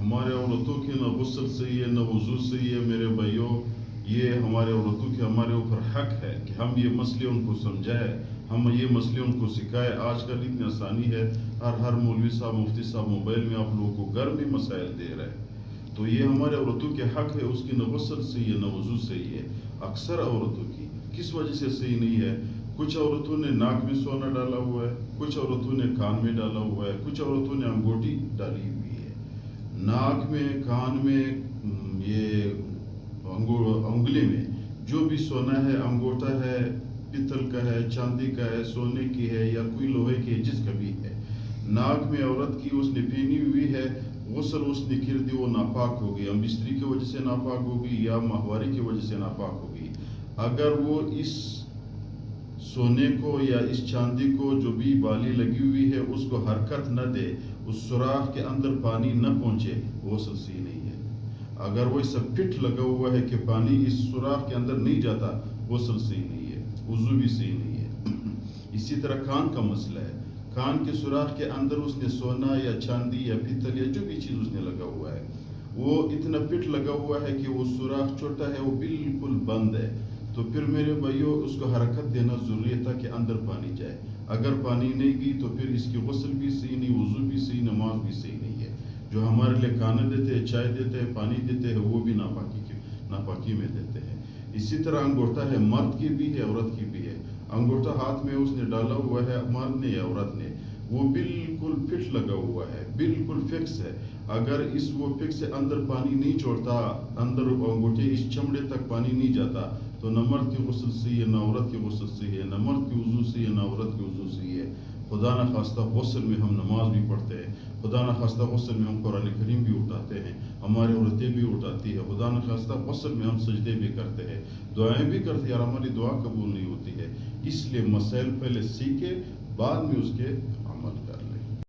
ہمارے عورتوں کی نہ غسل صحیح ہے نہ وضو صحیح ہے میرے بھائیوں. یہ ہمارے عورتوں کے ہمارے اوپر حق ہے کہ ہم یہ مسئلے ان کو سمجھائیں, ہم یہ مسئلے ان کو سکھائیں. آج کل اتنی آسانی ہے, ہر مولوی صاحب مفتی صاحب موبائل میں آپ لوگوں کو گھر میں مسائل دے رہے ہیں. تو یہ ہمارے عورتوں کے حق ہے, اس کی نہ غسل صحیح ہے نہ وضو صحیح ہے. اکثر عورتوں کی کس وجہ سے صحیح نہیں ہے؟ کچھ عورتوں نے ناک میں سونا ڈالا ہوا ہے, کچھ عورتوں نے کان میں ڈالا ہوا ہے, کچھ عورتوں نے انگوٹھی ڈالی ہوئی ہے. ناک میں, کان میں, یہ انگلی میں جو بھی سونا ہے, انگوٹھا ہے, پتل کا ہے, چاندی کا ہے, سونے کی ہے یا کوئی لوہے کی ہے, جس کا بھی ہے, ناک میں عورت کی اس نے پہنی ہوئی ہے, غسل اس نے کر دی, وہ ناپاک ہو گئی. ہم بستری کی وجہ سے ناپاک ہو گئی یا ماہواری کی وجہ سے ناپاک ہو گئی. اگر وہ اس سونے کو یا اس چاندی کو جو بھی بالی لگی ہوئی ہے اس کو حرکت نہ دے, اس سوراخ کے اندر پانی نہ پہنچے, غسل صحیح نہیں ہے. اگر وہ اس فٹ لگا ہوا ہے کہ پانی اس سوراخ کے اندر نہیں جاتا, غسل صحیح نہیں ہے, وضو بھی صحیح نہیں ہے. اسی طرح کان کا مسئلہ ہے, کان کے سوراخ کے اندر اس نے سونا یا چاندی یا پتل یا جو بھی چیز اس نے لگا ہوا ہے, وہ اتنا فٹ لگا ہوا ہے کہ وہ سوراخ چھوٹا ہے, وہ بالکل بند ہے. تو پھر میرے بھائیوں اس کو حرکت دینا ضروری ہے تاکہ اندر پانی جائے. اگر پانی نہیں گئی تو پھر اس کی غسل بھی صحیح نہیں, وضو بھی صحیح, نماز بھی صحیح نہیں ہے. جو ہمارے لیے کھانا دیتے ہیں, چائے دیتے ہیں, پانی دیتے ہیں, وہ بھی ناپاکی میں دیتے ہیں. اسی طرح انگوٹھا ہے, مرد کی بھی ہے عورت کی بھی ہے. انگوٹھا ہاتھ میں اس نے ڈالا ہوا ہے مرد نے یا عورت نے, وہ بالکل فٹ لگا ہوا ہے, بالکل فکس ہے. اگر اس وہ فکس سے اندر پانی نہیں چھوڑتا, اندر انگوٹھے اس چمڑے تک پانی نہیں جاتا, تو نہ مرد کی غسل صحیح ہے نہ عورت کی غسل صحیح ہے, نہ مرد کی وضو صحیح ہے نہ عورت کی وضو صحیح ہے. خدا نہ خواستہ غسل میں ہم نماز بھی پڑھتے ہیں, خدا نہ خواستہ غسل میں ہم قرآن کریم بھی اٹھاتے ہیں, ہماری عورتیں بھی اٹھاتی ہے, خدا نہ خواستہ غسل میں ہم سجدے بھی کرتے ہیں, دعائیں بھی کرتے ہیں, اور ہماری دعا قبول نہیں ہوتی ہے. اس لیے مسائل پہلے سیکھے, بعد میں اس کے